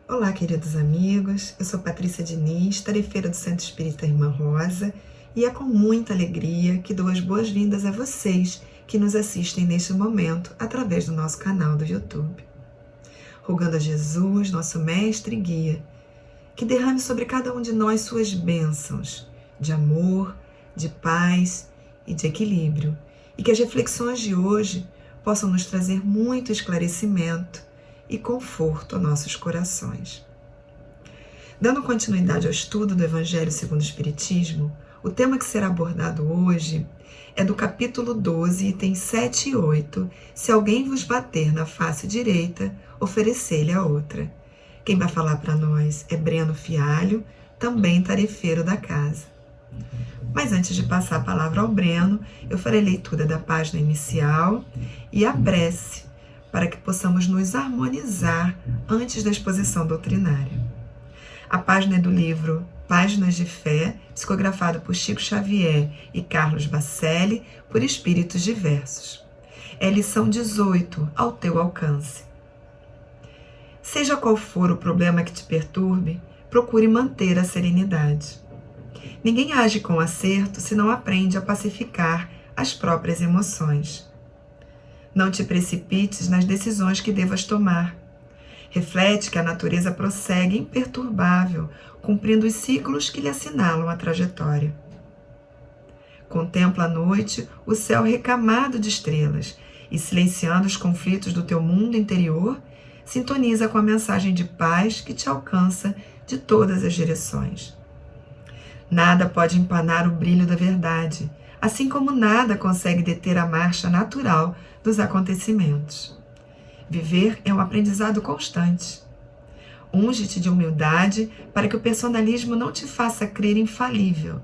Olá, queridos amigos, eu sou Patrícia Diniz, tarefeira do Centro Espírita Irmã Rosa, e é com muita alegria que dou as boas-vindas a vocês que nos assistem neste momento através do nosso canal do YouTube. Rogando a Jesus, nosso mestre e guia, que derrame sobre cada um de nós suas bênçãos de amor, de paz e de equilíbrio, e que as reflexões de hoje possam nos trazer muito esclarecimento e conforto a nossos corações. Dando continuidade ao estudo do Evangelho segundo o Espiritismo, o tema que será abordado hoje é do capítulo 12, itens 7 e 8, se alguém vos bater na face direita, oferecei-lhe a outra. Quem vai falar para nós é Breno Fialho, também tarefeiro da casa. Mas antes de passar a palavra ao Breno, eu farei leitura da página inicial e a prece, para que possamos nos harmonizar antes da exposição doutrinária. A página é do livro Páginas de Fé, psicografado por Chico Xavier e Carlos Bacelli, por espíritos diversos. É lição 18, ao teu alcance. Seja qual for o problema que te perturbe, procure manter a serenidade. Ninguém age com acerto se não aprende a pacificar as próprias emoções. Não te precipites nas decisões que devas tomar. Reflete que a natureza prossegue imperturbável, cumprindo os ciclos que lhe assinalam a trajetória. Contempla à noite o céu recamado de estrelas e, silenciando os conflitos do teu mundo interior, sintoniza com a mensagem de paz que te alcança de todas as direções. Nada pode empanar o brilho da verdade, assim como nada consegue deter a marcha natural dos acontecimentos. Viver é um aprendizado constante. Unge-te de humildade para que o personalismo não te faça crer infalível,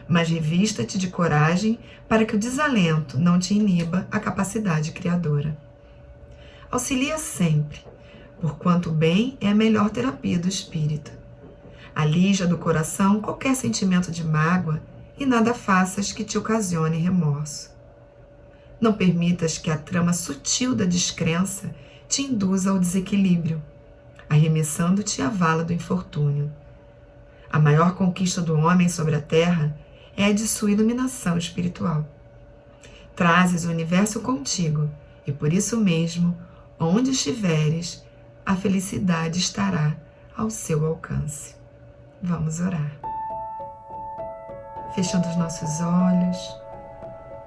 mas revista-te de coragem para que o desalento não te iniba a capacidade criadora. Auxilia sempre, porquanto o bem é a melhor terapia do espírito. Alija do coração qualquer sentimento de mágoa e nada faças que te ocasione remorso. Não permitas que a trama sutil da descrença te induza ao desequilíbrio, arremessando-te à vala do infortúnio. A maior conquista do homem sobre a terra é a de sua iluminação espiritual. Trazes o universo contigo e, por isso mesmo, onde estiveres, a felicidade estará ao seu alcance. Vamos orar. Fechando os nossos olhos,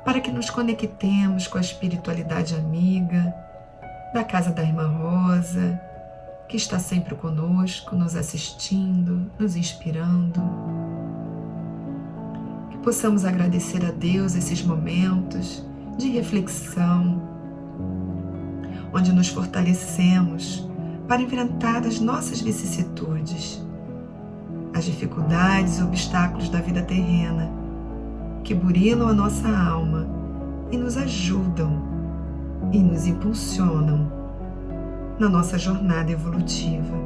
para que nos conectemos com a espiritualidade amiga da Casa da Irmã Rosa, que está sempre conosco, nos assistindo, nos inspirando. Que possamos agradecer a Deus esses momentos de reflexão, onde nos fortalecemos para enfrentar as nossas vicissitudes, as dificuldades e obstáculos da vida terrena, que burilam a nossa alma e nos ajudam e nos impulsionam na nossa jornada evolutiva.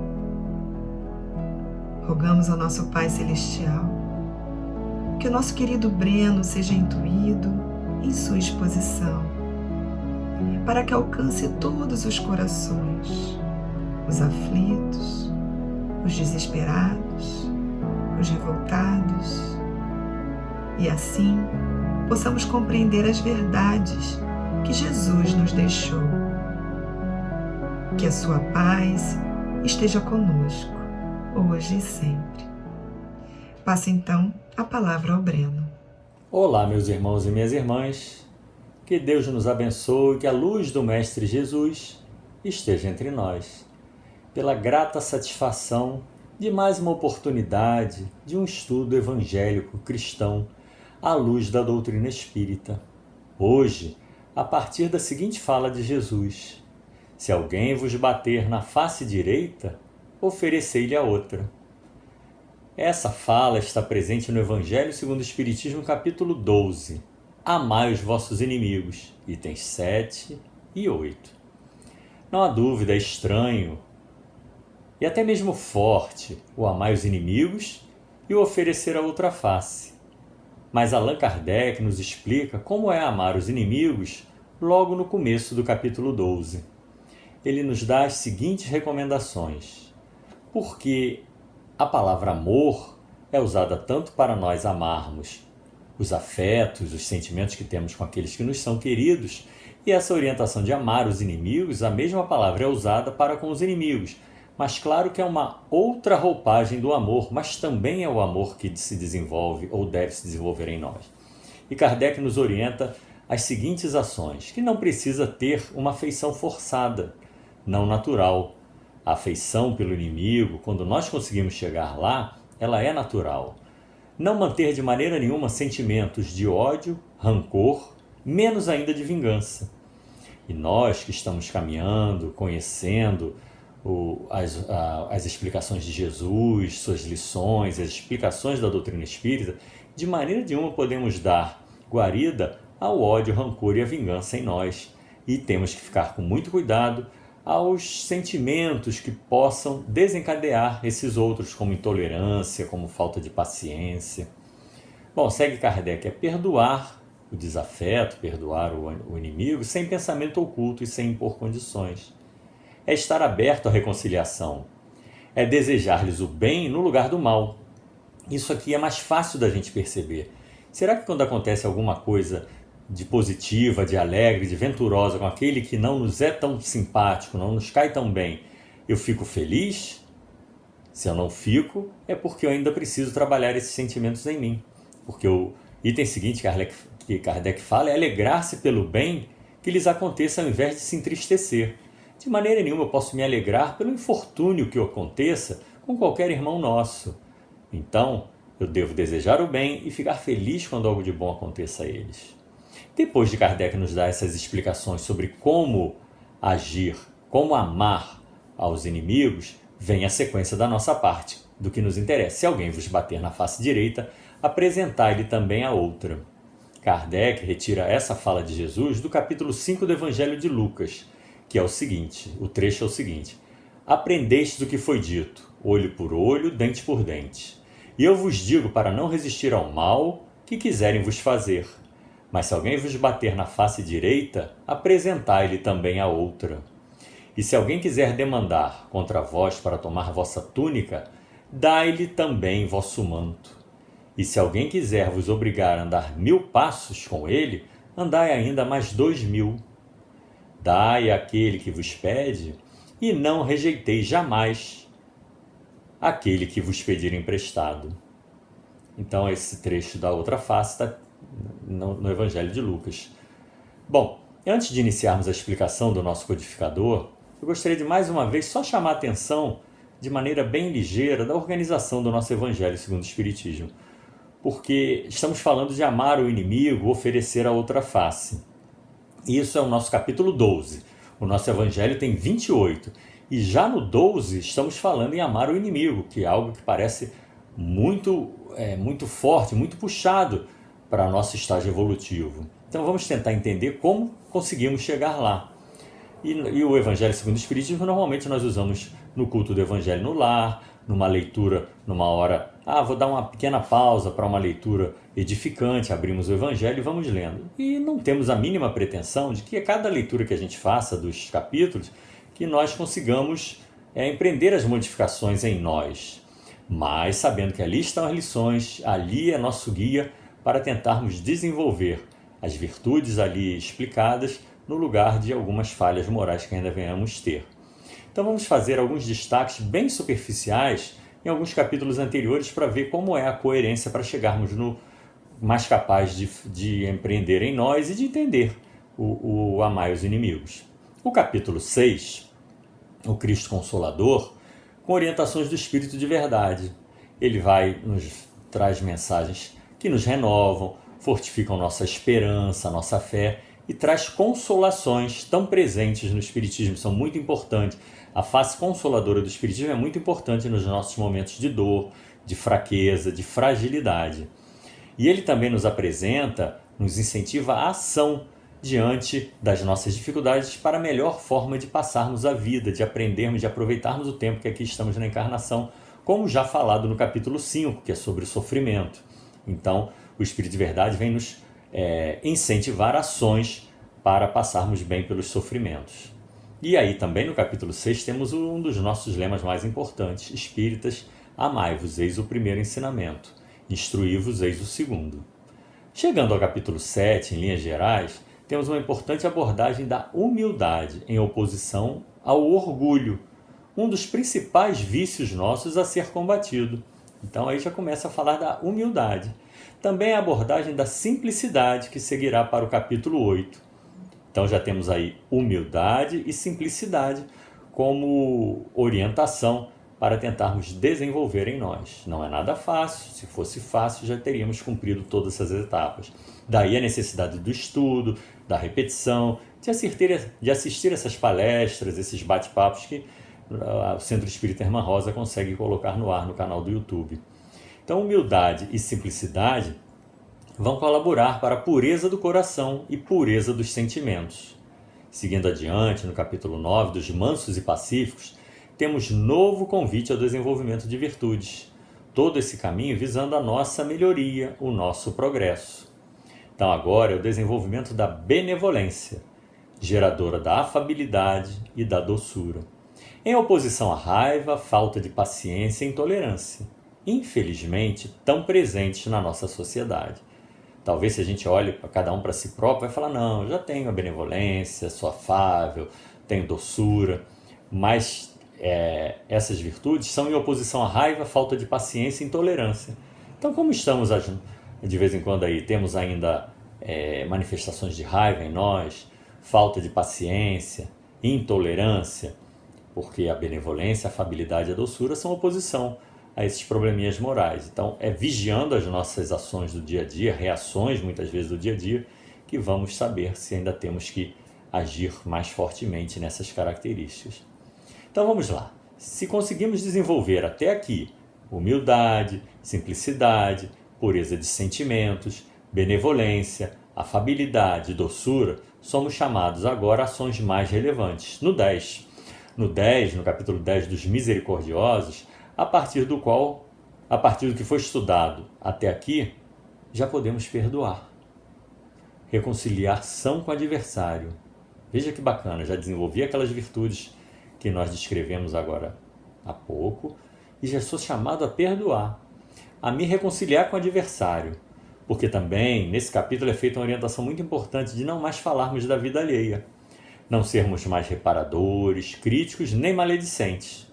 Rogamos ao nosso Pai Celestial que o nosso querido Breno seja intuído em sua exposição, para que alcance todos os corações, os aflitos, os desesperados, os revoltados, e assim possamos compreender as verdades que Jesus nos deixou. Que a sua paz esteja conosco, hoje e sempre. Passo então a palavra ao Breno. Olá, meus irmãos e minhas irmãs. Que Deus nos abençoe e que a luz do Mestre Jesus esteja entre nós. Pela grata satisfação de mais uma oportunidade de um estudo evangélico cristão à luz da doutrina espírita. Hoje, a partir da seguinte fala de Jesus: se alguém vos bater na face direita, oferecei-lhe a outra. Essa fala está presente no Evangelho segundo o Espiritismo, capítulo 12. Amai os vossos inimigos, itens 7 e 8. Não há dúvida, é estranho e até mesmo forte o amai os inimigos e o oferecer a outra face. Mas Allan Kardec nos explica como é amar os inimigos logo no começo do capítulo 12. Ele nos dá as seguintes recomendações. porque a palavra amor é usada tanto para nós amarmos os afetos, os sentimentos que temos com aqueles que nos são queridos, e essa orientação de amar os inimigos, a mesma palavra é usada para com os inimigos. Mas claro que é uma outra roupagem do amor, mas também é o amor que se desenvolve ou deve se desenvolver em nós. E Kardec nos orienta as seguintes ações, que não precisa ter uma afeição forçada, não natural. A afeição pelo inimigo, quando nós conseguimos chegar lá, ela é natural. Não manter de maneira nenhuma sentimentos de ódio, rancor, menos ainda de vingança. E nós que estamos caminhando, conhecendo as explicações de Jesus, suas lições, as explicações da doutrina espírita, de maneira nenhuma podemos dar guarida ao ódio, rancor e a vingança em nós. E temos que ficar com muito cuidado aos sentimentos que possam desencadear esses outros, como intolerância, como falta de paciência. Bom, segue Kardec, é perdoar o desafeto, perdoar o inimigo sem pensamento oculto e sem impor condições. É estar aberto à reconciliação. É desejar-lhes o bem no lugar do mal. Isso aqui é mais fácil da gente perceber. Será que quando acontece alguma coisa de positiva, de alegre, de venturosa com aquele que não nos é tão simpático, não nos cai tão bem, eu fico feliz? Se eu não fico, é porque eu ainda preciso trabalhar esses sentimentos em mim. Porque o item seguinte que Kardec fala é alegrar-se pelo bem que lhes aconteça ao invés de se entristecer. De maneira nenhuma eu posso me alegrar pelo infortúnio que aconteça com qualquer irmão nosso. Então, eu devo desejar o bem e ficar feliz quando algo de bom aconteça a eles. Depois de Kardec nos dar essas explicações sobre como agir, como amar aos inimigos, vem a sequência da nossa parte, do que nos interessa. Se alguém vos bater na face direita, apresentai-lhe também a outra. Kardec retira essa fala de Jesus do capítulo 5 do Evangelho de Lucas, que é o seguinte, o trecho é o seguinte: aprendestes o que foi dito, olho por olho, dente por dente. E eu vos digo para não resistir ao mal que quiserem vos fazer. Mas se alguém vos bater na face direita, apresentai-lhe também a outra. E se alguém quiser demandar contra vós para tomar vossa túnica, dai-lhe também vosso manto. E se alguém quiser vos obrigar a andar 1000 passos com ele, andai ainda mais 2000. Dai àquele que vos pede, e não rejeiteis jamais aquele que vos pedir emprestado. Então esse trecho da outra face está no Evangelho de Lucas. Bom, antes de iniciarmos a explicação do nosso codificador, eu gostaria de mais uma vez só chamar a atenção, de maneira bem ligeira, da organização do nosso Evangelho segundo o Espiritismo. Porque estamos falando de amar o inimigo, oferecer a outra face. Isso é o nosso capítulo 12. O nosso Evangelho tem 28. E já no 12 estamos falando em amar o inimigo, que é algo que parece muito forte, muito puxado para nosso estágio evolutivo. Então vamos tentar entender como conseguimos chegar lá. E o Evangelho segundo o Espiritismo normalmente nós usamos no culto do Evangelho no lar, numa leitura, numa hora, vou dar uma pequena pausa para uma leitura edificante, abrimos o Evangelho e vamos lendo. E não temos a mínima pretensão de que a cada leitura que a gente faça dos capítulos, que nós consigamos empreender as modificações em nós. Mas sabendo que ali estão as lições, ali é nosso guia para tentarmos desenvolver as virtudes ali explicadas no lugar de algumas falhas morais que ainda venhamos ter. Então vamos fazer alguns destaques bem superficiais em alguns capítulos anteriores para ver como é a coerência para chegarmos no mais capaz de empreender em nós e de entender o amar os inimigos. O capítulo 6, o Cristo Consolador, com orientações do Espírito de Verdade. Ele traz mensagens que nos renovam, fortificam nossa esperança, nossa fé e traz consolações tão presentes no Espiritismo, são muito importantes. A face consoladora do Espiritismo é muito importante nos nossos momentos de dor, de fraqueza, de fragilidade. E ele também nos apresenta, nos incentiva a ação diante das nossas dificuldades para a melhor forma de passarmos a vida, de aprendermos, de aproveitarmos o tempo que aqui estamos na encarnação, como já falado no capítulo 5, que é sobre o sofrimento. Então, o Espírito de Verdade vem nos incentivar ações para passarmos bem pelos sofrimentos. E aí também no capítulo 6 temos um dos nossos lemas mais importantes, espíritas, amai-vos, eis o primeiro ensinamento, instruí-vos, eis o segundo. Chegando ao capítulo 7, em linhas gerais, temos uma importante abordagem da humildade em oposição ao orgulho, um dos principais vícios nossos a ser combatido. Então aí já começa a falar da humildade. Também a abordagem da simplicidade, que seguirá para o capítulo 8. Então já temos aí humildade e simplicidade como orientação para tentarmos desenvolver em nós. Não é nada fácil, se fosse fácil já teríamos cumprido todas essas etapas. Daí a necessidade do estudo, da repetição, de assistir essas palestras, esses bate-papos que o Centro Espírita Irmã Rosa consegue colocar no ar no canal do YouTube. Então humildade e simplicidade vão colaborar para a pureza do coração e pureza dos sentimentos. Seguindo adiante, no capítulo 9, dos mansos e pacíficos, temos novo convite ao desenvolvimento de virtudes. Todo esse caminho visando a nossa melhoria, o nosso progresso. Então agora é o desenvolvimento da benevolência, geradora da afabilidade e da doçura. Em oposição à raiva, falta de paciência e intolerância, infelizmente tão presentes na nossa sociedade. Talvez se a gente olhe para cada um para si próprio, vai falar, não, eu já tenho a benevolência, sou afável, tenho doçura, mas essas virtudes são em oposição à raiva, falta de paciência e intolerância. Então, como estamos de vez em quando aí, temos ainda manifestações de raiva em nós, falta de paciência, intolerância, porque a benevolência, a afabilidade e a doçura são oposição a esses probleminhas morais. Então, é vigiando as nossas ações do dia a dia, reações muitas vezes do dia a dia, que vamos saber se ainda temos que agir mais fortemente nessas características. Então vamos lá. Se conseguimos desenvolver até aqui humildade, simplicidade, pureza de sentimentos, benevolência, afabilidade e doçura, somos chamados agora a ações mais relevantes. No 10, no capítulo 10 dos misericordiosos, a partir do que foi estudado até aqui, já podemos perdoar. Reconciliação com o adversário. Veja que bacana, já desenvolvi aquelas virtudes que nós descrevemos agora há pouco e já sou chamado a perdoar, a me reconciliar com o adversário, porque também nesse capítulo é feita uma orientação muito importante de não mais falarmos da vida alheia, não sermos mais reparadores, críticos nem maledicentes.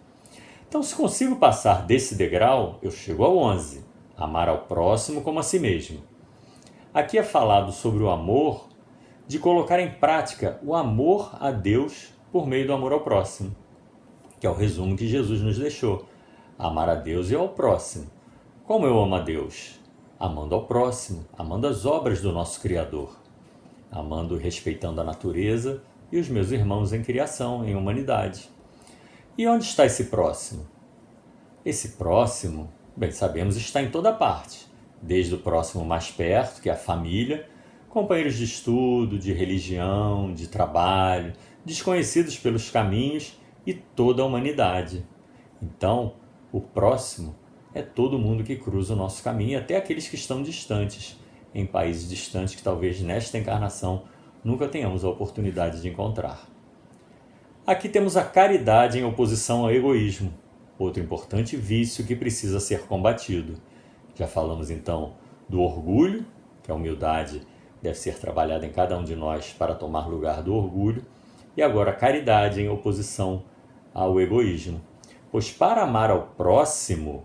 Então, se consigo passar desse degrau, eu chego ao 11, amar ao próximo como a si mesmo. Aqui é falado sobre o amor, de colocar em prática o amor a Deus por meio do amor ao próximo, que é o resumo que Jesus nos deixou. Amar a Deus e ao próximo. Como eu amo a Deus? Amando ao próximo, amando as obras do nosso Criador, amando e respeitando a natureza e os meus irmãos em criação, em humanidade. E onde está esse próximo? Esse próximo, bem sabemos, está em toda parte, desde o próximo mais perto, que é a família, companheiros de estudo, de religião, de trabalho, desconhecidos pelos caminhos e toda a humanidade. Então, o próximo é todo mundo que cruza o nosso caminho, até aqueles que estão distantes, em países distantes que talvez nesta encarnação nunca tenhamos a oportunidade de encontrar. Aqui temos a caridade em oposição ao egoísmo, outro importante vício que precisa ser combatido. Já falamos então do orgulho, que a humildade deve ser trabalhada em cada um de nós para tomar lugar do orgulho, e agora a caridade em oposição ao egoísmo. Pois para amar ao próximo,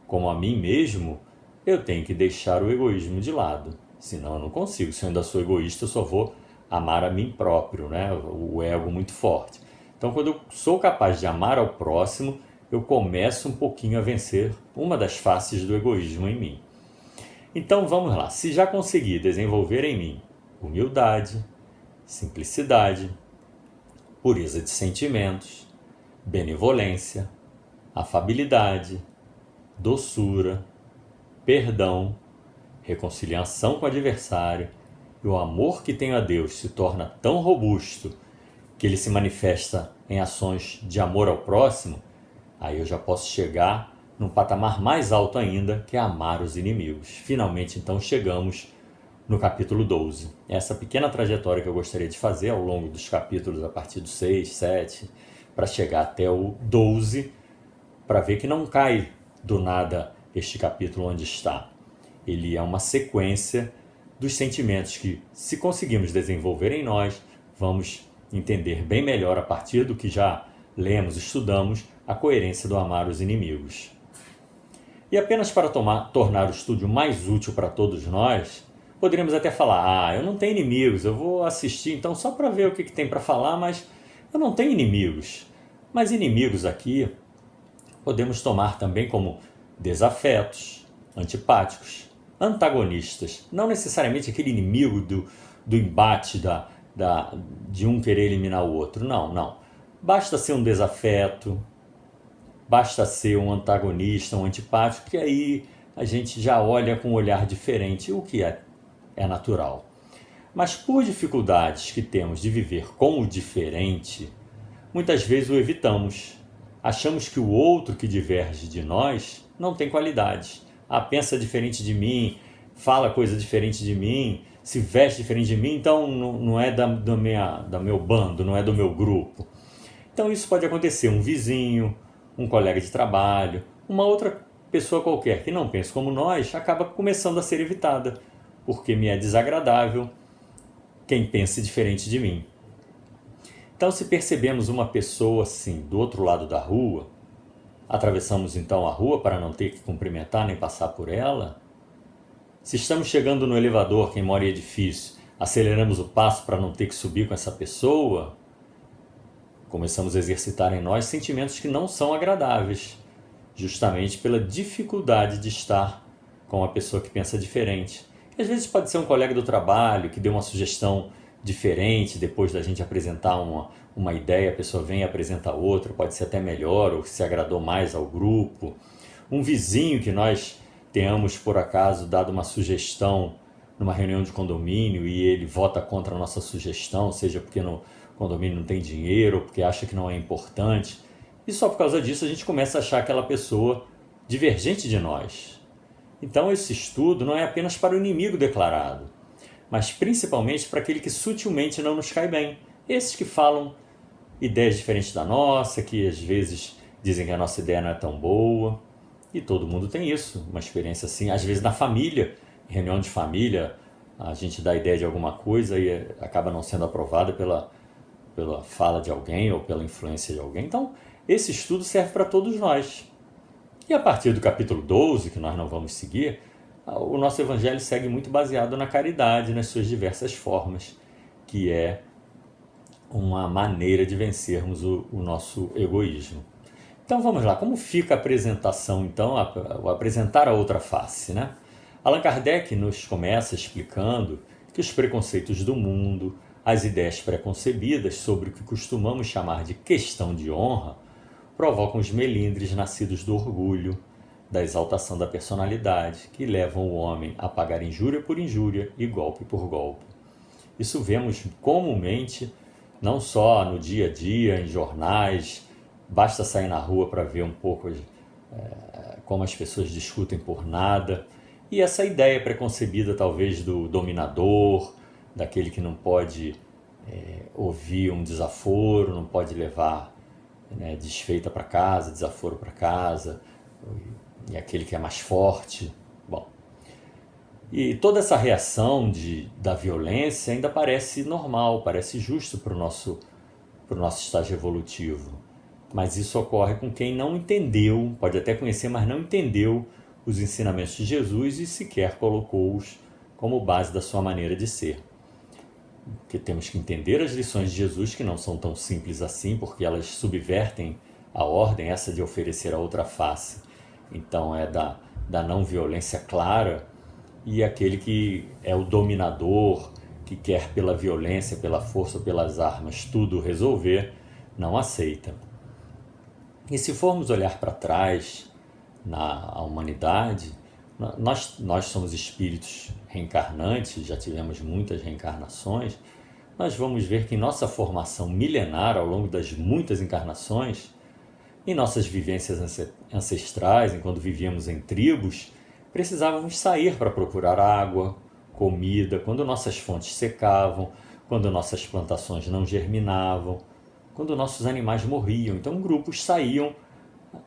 como a mim mesmo, eu tenho que deixar o egoísmo de lado, senão eu não consigo. Se eu ainda sou egoísta, eu só vou amar a mim próprio, né? O ego muito forte. Então, quando eu sou capaz de amar ao próximo, eu começo um pouquinho a vencer uma das faces do egoísmo em mim. Então, vamos lá. Se já consegui desenvolver em mim humildade, simplicidade, pureza de sentimentos, benevolência, afabilidade, doçura, perdão, reconciliação com o adversário, e o amor que tenho a Deus se torna tão robusto que ele se manifesta em ações de amor ao próximo, aí eu já posso chegar num patamar mais alto ainda, que é amar os inimigos. Finalmente, então, chegamos no capítulo 12. Essa pequena trajetória que eu gostaria de fazer ao longo dos capítulos, a partir do 6, 7, para chegar até o 12, para ver que não cai do nada este capítulo onde está. Ele é uma sequência dos sentimentos que, se conseguirmos desenvolver em nós, vamos entender bem melhor, a partir do que já lemos, estudamos, a coerência do amar os inimigos. E apenas para tornar o estudo mais útil para todos nós, poderíamos até falar, eu não tenho inimigos, eu vou assistir então só para ver o que tem para falar, mas eu não tenho inimigos. Mas inimigos aqui podemos tomar também como desafetos, antipáticos, antagonistas. Não necessariamente aquele inimigo do embate, de um querer eliminar o outro. Não. Basta ser um desafeto, basta ser um antagonista, um antipático, que aí a gente já olha com um olhar diferente, o que é natural. Mas por dificuldades que temos de viver com o diferente, muitas vezes o evitamos. Achamos que o outro que diverge de nós não tem qualidades. Pensa diferente de mim, fala coisa diferente de mim, se veste diferente de mim, então não é do meu bando, não é do meu grupo. Então isso pode acontecer, um vizinho, um colega de trabalho, uma outra pessoa qualquer que não pensa como nós, acaba começando a ser evitada, porque me é desagradável quem pense diferente de mim. Então, se percebemos uma pessoa assim do outro lado da rua, atravessamos então a rua para não ter que cumprimentar nem passar por ela. Se estamos chegando no elevador, quem mora em edifício, aceleramos o passo para não ter que subir com essa pessoa, começamos a exercitar em nós sentimentos que não são agradáveis, justamente pela dificuldade de estar com uma pessoa que pensa diferente. Às vezes pode ser um colega do trabalho que deu uma sugestão diferente, depois da gente apresentar uma ideia, a pessoa vem e apresenta outra, pode ser até melhor, ou que se agradou mais ao grupo. Um vizinho que nós tenhamos, por acaso, dado uma sugestão numa reunião de condomínio e ele vota contra a nossa sugestão, seja porque no condomínio não tem dinheiro, ou porque acha que não é importante. E só por causa disso a gente começa a achar aquela pessoa divergente de nós. Então esse estudo não é apenas para o inimigo declarado, mas principalmente para aquele que sutilmente não nos cai bem. Esses que falam ideias diferentes da nossa, que às vezes dizem que a nossa ideia não é tão boa. E todo mundo tem isso, uma experiência assim. Às vezes na família, em reunião de família, a gente dá ideia de alguma coisa e acaba não sendo aprovada pela fala de alguém ou pela influência de alguém. Então, esse estudo serve para todos nós. E a partir do capítulo 12, que nós não vamos seguir, o nosso evangelho segue muito baseado na caridade, nas suas diversas formas, que é uma maneira de vencermos o nosso egoísmo. Então vamos lá, como fica a apresentação, então, o apresentar a outra face, né? Allan Kardec nos começa explicando que os preconceitos do mundo, as ideias preconcebidas sobre o que costumamos chamar de questão de honra, provocam os melindres nascidos do orgulho, da exaltação da personalidade, que levam o homem a pagar injúria por injúria e golpe por golpe. Isso vemos comumente, não só no dia a dia, em jornais, basta sair na rua para ver um pouco como as pessoas discutem por nada. E essa ideia preconcebida talvez do dominador, daquele que não pode ouvir um desaforo, não pode levar desfeita para casa, desaforo para casa, e aquele que é mais forte. Bom, e toda essa reação da violência ainda parece normal, parece justo para o nosso estágio evolutivo. Mas isso ocorre com quem não entendeu, pode até conhecer, mas não entendeu os ensinamentos de Jesus e sequer colocou-os como base da sua maneira de ser. Porque temos que entender as lições de Jesus, que não são tão simples assim, porque elas subvertem a ordem, essa de oferecer a outra face. Então é da não violência clara, e aquele que é o dominador, que quer pela violência, pela força, pelas armas, tudo resolver, não aceita. E se formos olhar para trás na humanidade, nós somos espíritos reencarnantes, já tivemos muitas reencarnações, nós vamos ver que em nossa formação milenar, ao longo das muitas encarnações, em nossas vivências ancestrais, enquanto vivíamos em tribos, precisávamos sair para procurar água, comida, quando nossas fontes secavam, quando nossas plantações não germinavam, quando nossos animais morriam. Então grupos saíam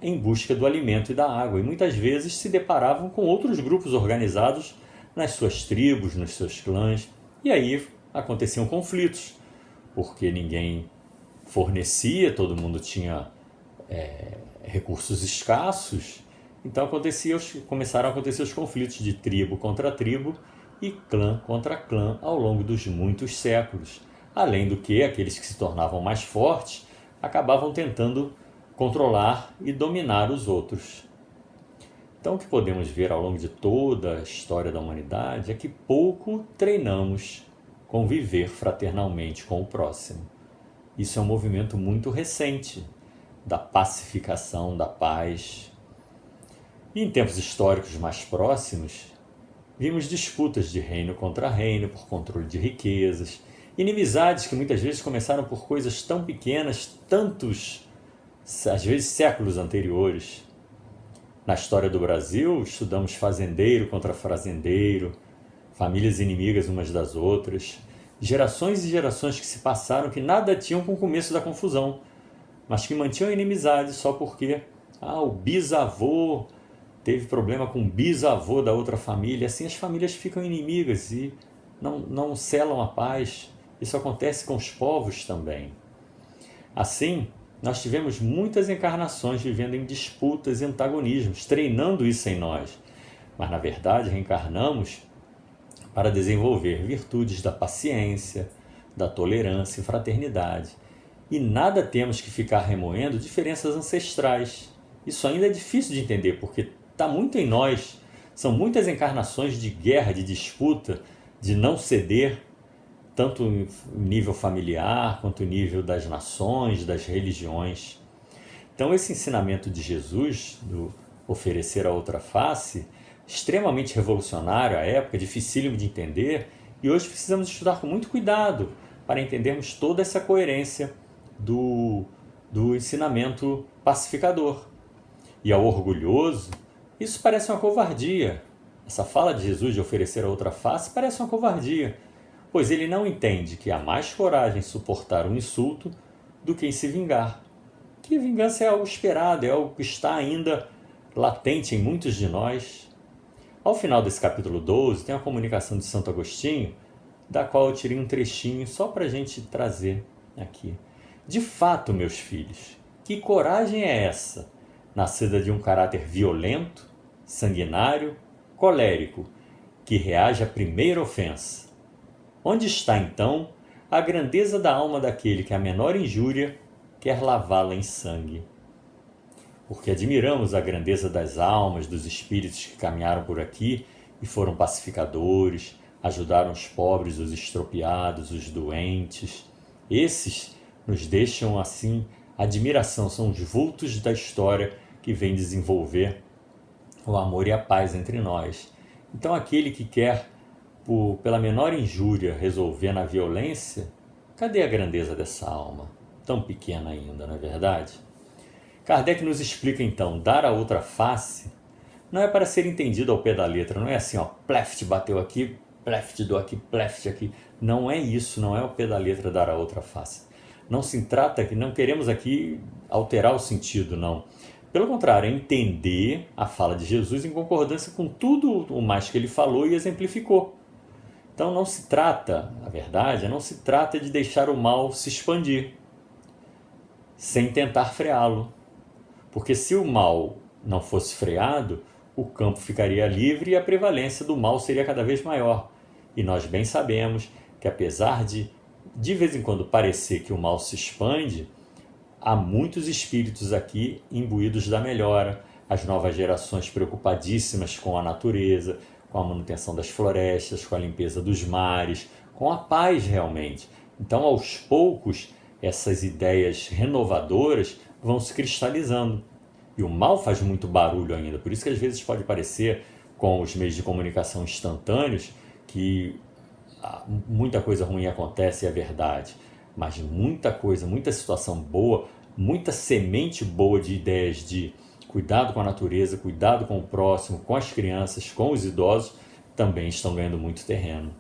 em busca do alimento e da água e muitas vezes se deparavam com outros grupos organizados nas suas tribos, nos seus clãs, e aí aconteciam conflitos, porque ninguém fornecia, todo mundo tinha recursos escassos, então começaram a acontecer os conflitos de tribo contra tribo e clã contra clã ao longo dos muitos séculos. Além do que, aqueles que se tornavam mais fortes acabavam tentando controlar e dominar os outros. Então, o que podemos ver ao longo de toda a história da humanidade é que pouco treinamos conviver fraternalmente com o próximo. Isso é um movimento muito recente da pacificação, da paz. E em tempos históricos mais próximos, vimos disputas de reino contra reino por controle de riquezas, inimizades que muitas vezes começaram por coisas tão pequenas, às vezes séculos anteriores. Na história do Brasil, estudamos fazendeiro contra fazendeiro, famílias inimigas umas das outras, gerações e gerações que se passaram que nada tinham com o começo da confusão, mas que mantinham inimizade só porque o bisavô teve problema com o bisavô da outra família. Assim as famílias ficam inimigas e não selam a paz. Isso acontece com os povos também. Assim, nós tivemos muitas encarnações vivendo em disputas e antagonismos, treinando isso em nós. Mas, na verdade, reencarnamos para desenvolver virtudes da paciência, da tolerância e fraternidade. E nada temos que ficar remoendo diferenças ancestrais. Isso ainda é difícil de entender, porque está muito em nós. São muitas encarnações de guerra, de disputa, de não ceder, tanto em nível familiar, quanto em nível das nações, das religiões. Então, esse ensinamento de Jesus, do oferecer a outra face, extremamente revolucionário à época, dificílimo de entender, e hoje precisamos estudar com muito cuidado para entendermos toda essa coerência do ensinamento pacificador. E ao orgulhoso, isso parece uma covardia. Essa fala de Jesus de oferecer a outra face parece uma covardia, pois ele não entende que há mais coragem em suportar um insulto do que em se vingar. Que a vingança é algo esperado, é algo que está ainda latente em muitos de nós. Ao final desse capítulo 12, tem uma comunicação de Santo Agostinho, da qual eu tirei um trechinho só para a gente trazer aqui. De fato, meus filhos, que coragem é essa, nascida de um caráter violento, sanguinário, colérico, que reage à primeira ofensa? Onde está, então, a grandeza da alma daquele que a menor injúria quer lavá-la em sangue? Porque admiramos a grandeza das almas, dos espíritos que caminharam por aqui e foram pacificadores, ajudaram os pobres, os estropiados, os doentes. Esses nos deixam, assim, admiração, são os vultos da história que vem desenvolver o amor e a paz entre nós. Então, aquele que quer, pela menor injúria, resolver na violência, cadê a grandeza dessa alma? Tão pequena ainda, não é verdade? Kardec nos explica então, dar a outra face não é para ser entendido ao pé da letra, não é assim, pleft bateu aqui, pleft dou aqui, pleft aqui. Não é isso, não é ao pé da letra dar a outra face. Não se trata, que não queremos aqui alterar o sentido, não. Pelo contrário, é entender a fala de Jesus em concordância com tudo o mais que ele falou e exemplificou. Então não se trata, a verdade, não se trata de deixar o mal se expandir, sem tentar freá-lo. Porque se o mal não fosse freado, o campo ficaria livre e a prevalência do mal seria cada vez maior. E nós bem sabemos que, apesar de vez em quando parecer que o mal se expande, há muitos espíritos aqui imbuídos da melhora, as novas gerações preocupadíssimas com a natureza, com a manutenção das florestas, com a limpeza dos mares, com a paz realmente. Então, aos poucos, essas ideias renovadoras vão se cristalizando. E o mal faz muito barulho ainda, por isso que às vezes pode parecer, com os meios de comunicação instantâneos, que muita coisa ruim acontece, é verdade, mas muita coisa, muita situação boa, muita semente boa de ideias de cuidado com a natureza, cuidado com o próximo, com as crianças, com os idosos, também estão ganhando muito terreno.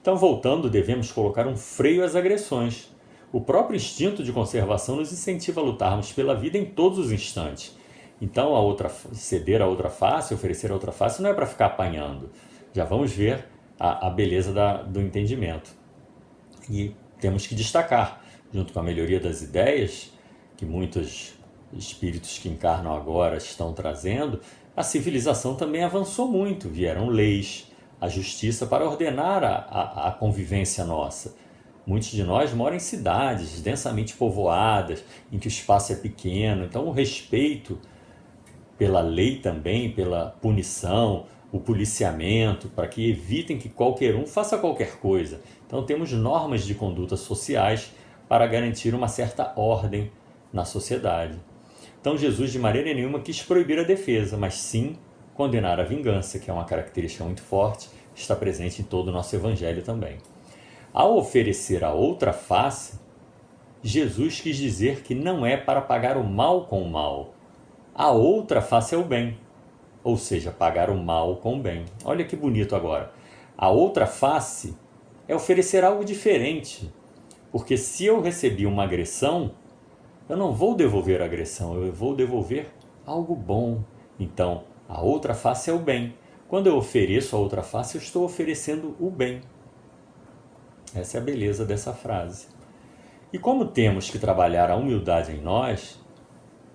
Então, voltando, devemos colocar um freio às agressões. O próprio instinto de conservação nos incentiva a lutarmos pela vida em todos os instantes. Então, ceder a outra face, oferecer a outra face, não é para ficar apanhando. Já vamos ver a beleza do entendimento. E temos que destacar, junto com a melhoria das ideias, que muitos espíritos que encarnam agora estão trazendo, a civilização também avançou muito. Vieram leis, a justiça para ordenar a convivência nossa. Muitos de nós moram em cidades densamente povoadas, em que o espaço é pequeno, então o respeito pela lei também, pela punição, o policiamento, para que evitem que qualquer um faça qualquer coisa. Então temos normas de conduta sociais para garantir uma certa ordem na sociedade. Então Jesus de maneira nenhuma quis proibir a defesa, mas sim condenar a vingança, que é uma característica muito forte, está presente em todo o nosso evangelho também. Ao oferecer a outra face, Jesus quis dizer que não é para pagar o mal com o mal. A outra face é o bem, ou seja, pagar o mal com o bem. Olha que bonito agora. A outra face é oferecer algo diferente, porque se eu recebi uma agressão, eu não vou devolver a agressão, eu vou devolver algo bom. Então, a outra face é o bem. Quando eu ofereço a outra face, eu estou oferecendo o bem. Essa é a beleza dessa frase. E como temos que trabalhar a humildade em nós,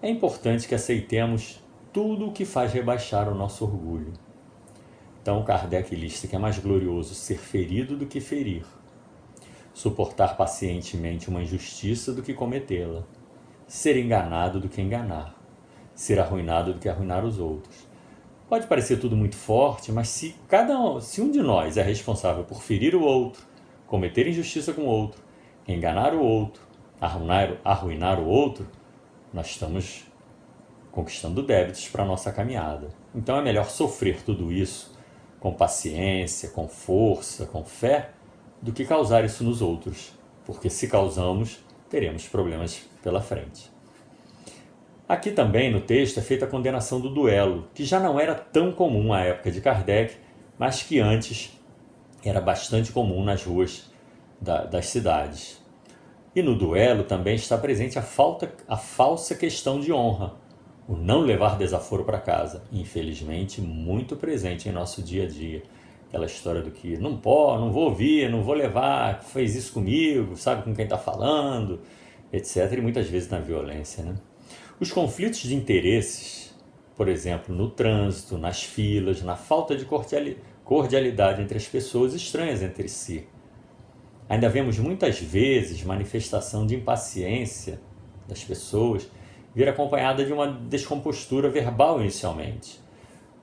é importante que aceitemos tudo o que faz rebaixar o nosso orgulho. Então Kardec lista que é mais glorioso ser ferido do que ferir, suportar pacientemente uma injustiça do que cometê-la, ser enganado do que enganar, ser arruinado do que arruinar os outros. Pode parecer tudo muito forte, mas se um de nós é responsável por ferir o outro, cometer injustiça com o outro, enganar o outro, arruinar o outro, nós estamos conquistando débitos para a nossa caminhada. Então é melhor sofrer tudo isso com paciência, com força, com fé, do que causar isso nos outros, porque se causamos, teremos problemas pela frente. Aqui também no texto é feita a condenação do duelo, que já não era tão comum à época de Kardec, mas que antes era bastante comum nas ruas das cidades. E no duelo também está presente a falsa questão de honra, o não levar desaforo para casa, infelizmente muito presente em nosso dia a dia. Aquela história do que não vou ouvir, não vou levar, fez isso comigo, sabe com quem está falando, etc. E muitas vezes na violência, né? Os conflitos de interesses, por exemplo, no trânsito, nas filas, na falta de cordialidade entre as pessoas estranhas entre si. Ainda vemos muitas vezes manifestação de impaciência das pessoas vir acompanhada de uma descompostura verbal inicialmente.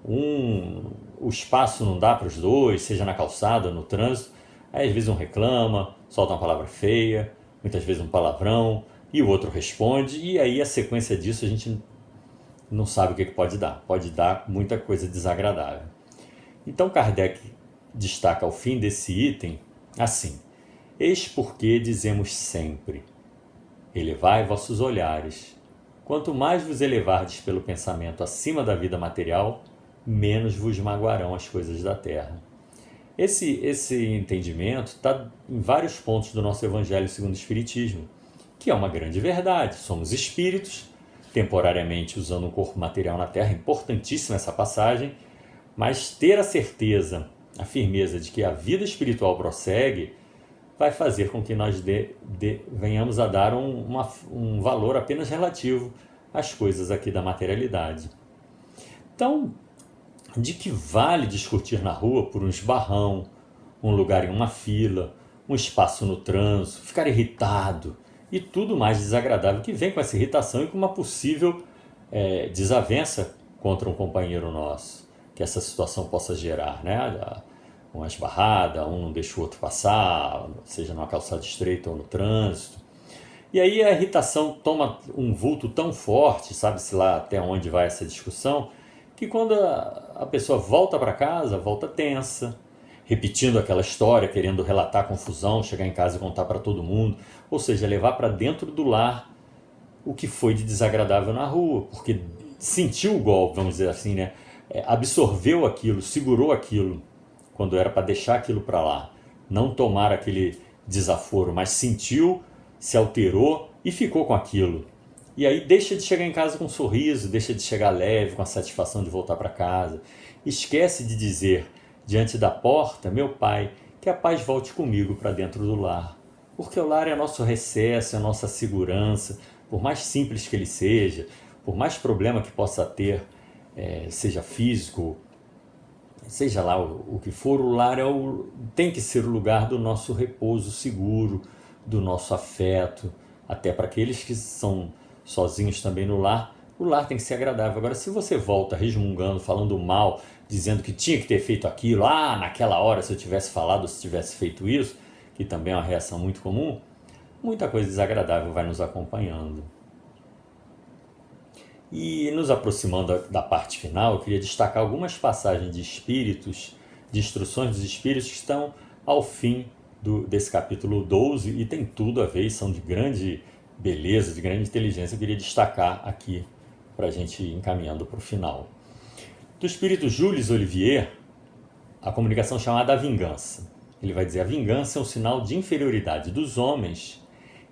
O espaço não dá para os dois, seja na calçada, no trânsito, aí às vezes um reclama, solta uma palavra feia, muitas vezes um palavrão, e o outro responde, e aí a sequência disso a gente não sabe o que pode dar muita coisa desagradável. Então Kardec destaca ao fim desse item assim: eis porque dizemos sempre, elevai vossos olhares, quanto mais vos elevardes pelo pensamento acima da vida material, menos vos magoarão as coisas da terra. Esse entendimento está em vários pontos do nosso Evangelho segundo o Espiritismo, que é uma grande verdade. Somos espíritos, temporariamente usando um corpo material na Terra, importantíssima essa passagem, mas ter a certeza, a firmeza de que a vida espiritual prossegue, vai fazer com que nós venhamos a dar um valor apenas relativo às coisas aqui da materialidade. Então, de que vale discutir na rua por um esbarrão, um lugar em uma fila, um espaço no trânsito, ficar irritado e tudo mais desagradável que vem com essa irritação e com uma possível desavença contra um companheiro nosso, que essa situação possa gerar, né? Uma esbarrada, um não deixa o outro passar, seja numa calçada estreita ou no trânsito. E aí a irritação toma um vulto tão forte, sabe-se lá até onde vai essa discussão, que quando a pessoa volta para casa, volta tensa, repetindo aquela história, querendo relatar a confusão, chegar em casa e contar para todo mundo, ou seja, levar para dentro do lar o que foi de desagradável na rua, porque sentiu o golpe, vamos dizer assim, né? Absorveu aquilo, segurou aquilo. quando era para deixar aquilo para lá, não tomar aquele desaforo, mas sentiu, se alterou e ficou com aquilo. E aí deixa de chegar em casa com um sorriso, deixa de chegar leve, com a satisfação de voltar para casa. Esquece de dizer diante da porta: meu pai, que a paz volte comigo para dentro do lar. Porque o lar é nosso recesso, é nossa segurança, por mais simples que ele seja, por mais problema que possa ter, seja físico, seja lá o que for, o lar tem que ser o lugar do nosso repouso seguro, do nosso afeto, até para aqueles que são sozinhos também no lar, o lar tem que ser agradável. Agora, se você volta resmungando, falando mal, dizendo que tinha que ter feito aquilo, naquela hora se eu tivesse falado, se tivesse feito isso, que também é uma reação muito comum, muita coisa desagradável vai nos acompanhando. E nos aproximando da parte final, eu queria destacar algumas passagens de espíritos, de instruções dos espíritos que estão ao fim desse capítulo 12 e tem tudo a ver, são de grande beleza, de grande inteligência. Eu queria destacar aqui para a gente ir encaminhando para o final. Do espírito Jules Olivier, a comunicação chamada A Vingança. Ele vai dizer: a vingança é um sinal de inferioridade dos homens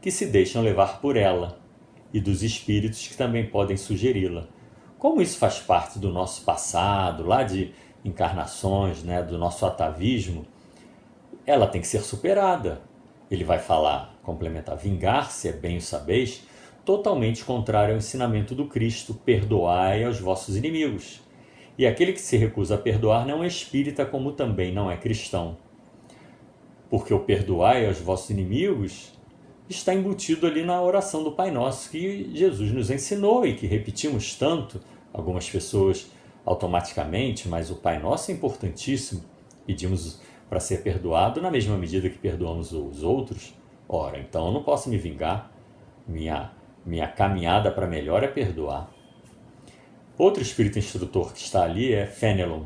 que se deixam levar por ela e dos espíritos que também podem sugeri-la. Como isso faz parte do nosso passado, lá de encarnações, do nosso atavismo, ela tem que ser superada. Ele vai falar, complementar: vingar-se é, bem o sabeis, totalmente contrário ao ensinamento do Cristo: perdoai aos vossos inimigos. E aquele que se recusa a perdoar não é espírita, como também não é cristão. Porque o perdoai aos vossos inimigos está embutido ali na oração do Pai Nosso que Jesus nos ensinou e que repetimos tanto, algumas pessoas automaticamente, mas o Pai Nosso é importantíssimo. Pedimos para ser perdoado na mesma medida que perdoamos os outros. Ora, então eu não posso me vingar. Minha caminhada para melhor é perdoar. Outro espírito instrutor que está ali é Fenelon.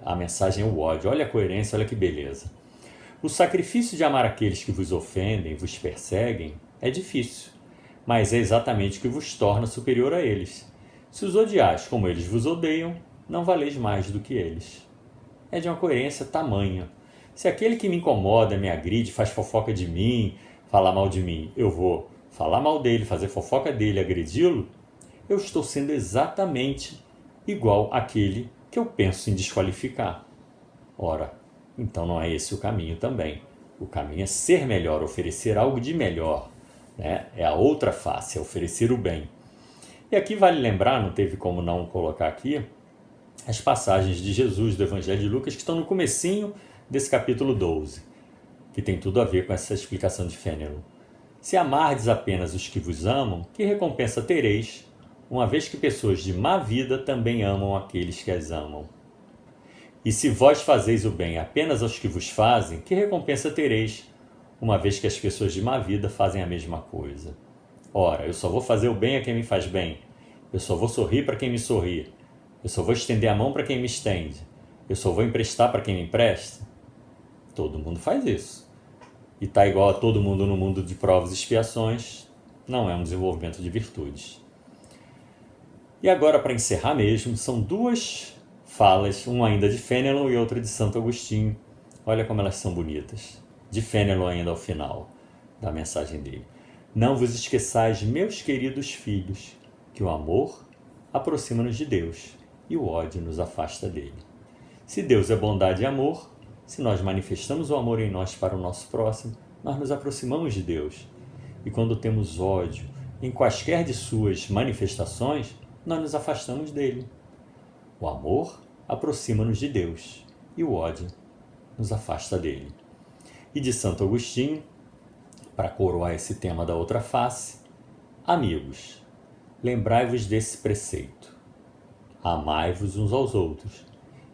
A mensagem é o ódio. Olha a coerência, olha que beleza. O sacrifício de amar aqueles que vos ofendem, vos perseguem, é difícil, mas é exatamente o que vos torna superior a eles. Se os odiais como eles vos odeiam, não valeis mais do que eles. É de uma coerência tamanha. Se aquele que me incomoda, me agride, faz fofoca de mim, fala mal de mim, eu vou falar mal dele, fazer fofoca dele, agredi-lo, eu estou sendo exatamente igual àquele que eu penso em desqualificar. Ora, então não é esse o caminho também. O caminho é ser melhor, oferecer algo de melhor. É a outra face, é oferecer o bem. E aqui vale lembrar, não teve como não colocar aqui, as passagens de Jesus do Evangelho de Lucas que estão no comecinho desse capítulo 12, que tem tudo a ver com essa explicação de Fenelon. Se amardes apenas os que vos amam, que recompensa tereis, uma vez que pessoas de má vida também amam aqueles que as amam? E se vós fazeis o bem apenas aos que vos fazem, que recompensa tereis, uma vez que as pessoas de má vida fazem a mesma coisa? Ora, eu só vou fazer o bem a quem me faz bem, eu só vou sorrir para quem me sorri, eu só vou estender a mão para quem me estende, eu só vou emprestar para quem me empresta? Todo mundo faz isso. E está igual a todo mundo no mundo de provas e expiações, não é um desenvolvimento de virtudes. E agora, para encerrar mesmo, são duas falas, uma ainda de Fenelon e outra de Santo Agostinho. Olha como elas são bonitas. De Fenelon ainda ao final da mensagem dele. Não vos esqueçais, meus queridos filhos, que o amor aproxima-nos de Deus e o ódio nos afasta dele. Se Deus é bondade e amor, se nós manifestamos o amor em nós para o nosso próximo, nós nos aproximamos de Deus. E quando temos ódio em quaisquer de suas manifestações, nós nos afastamos dele. O amor aproxima-nos de Deus e o ódio nos afasta dele. E de Santo Agostinho, para coroar esse tema da outra face: amigos, lembrai-vos desse preceito: amai-vos uns aos outros,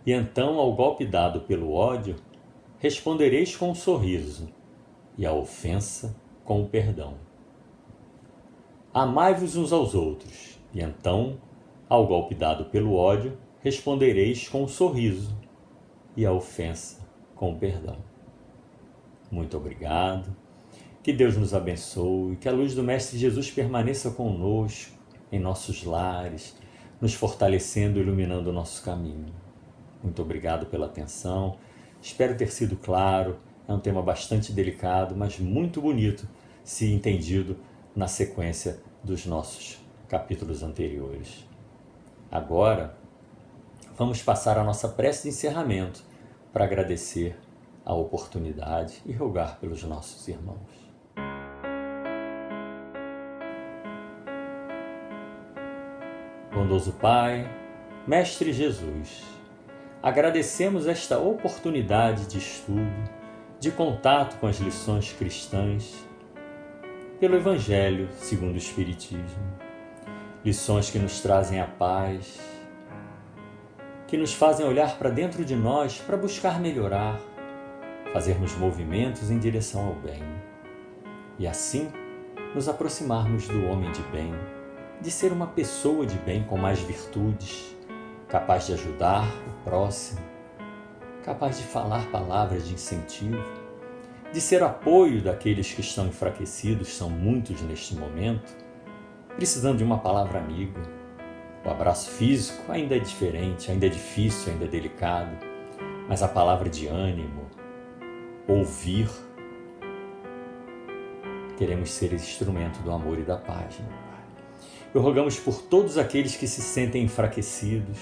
e então, ao golpe dado pelo ódio, respondereis com um sorriso, e à ofensa com o perdão. Amai-vos uns aos outros, e então, ao golpe dado pelo ódio, respondereis com um sorriso, e à ofensa com o perdão. Muito obrigado. Que Deus nos abençoe, que a luz do Mestre Jesus permaneça conosco, em nossos lares, nos fortalecendo e iluminando o nosso caminho. Muito obrigado pela atenção. Espero ter sido claro. É um tema bastante delicado, mas muito bonito se entendido na sequência dos nossos capítulos anteriores. Agora, vamos passar a nossa prece de encerramento para agradecer a oportunidade e rogar pelos nossos irmãos. Bondoso Pai, Mestre Jesus, agradecemos esta oportunidade de estudo, de contato com as lições cristãs, pelo Evangelho segundo o Espiritismo. Lições que nos trazem a paz, que nos fazem olhar para dentro de nós para buscar melhorar, fazermos movimentos em direção ao bem e assim nos aproximarmos do homem de bem, de ser uma pessoa de bem com mais virtudes, capaz de ajudar o próximo, capaz de falar palavras de incentivo, de ser apoio daqueles que estão enfraquecidos, são muitos neste momento, precisando de uma palavra amiga. O abraço físico ainda é diferente, ainda é difícil, ainda é delicado, mas a palavra de ânimo, ouvir, queremos ser instrumento do amor e da paz, meu Pai. E rogamos por todos aqueles que se sentem enfraquecidos,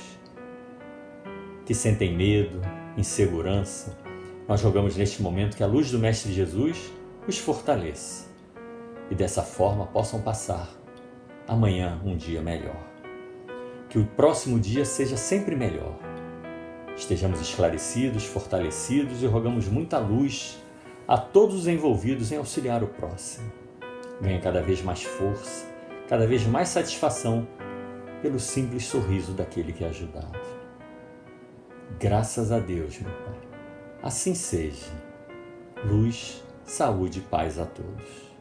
que sentem medo, insegurança. Nós rogamos neste momento que a luz do Mestre Jesus os fortaleça e dessa forma possam passar amanhã um dia melhor. Que o próximo dia seja sempre melhor. Estejamos esclarecidos, fortalecidos e rogamos muita luz a todos os envolvidos em auxiliar o próximo. Ganhe cada vez mais força, cada vez mais satisfação pelo simples sorriso daquele que é ajudado. Graças a Deus, meu Pai. Assim seja. Luz, saúde e paz a todos.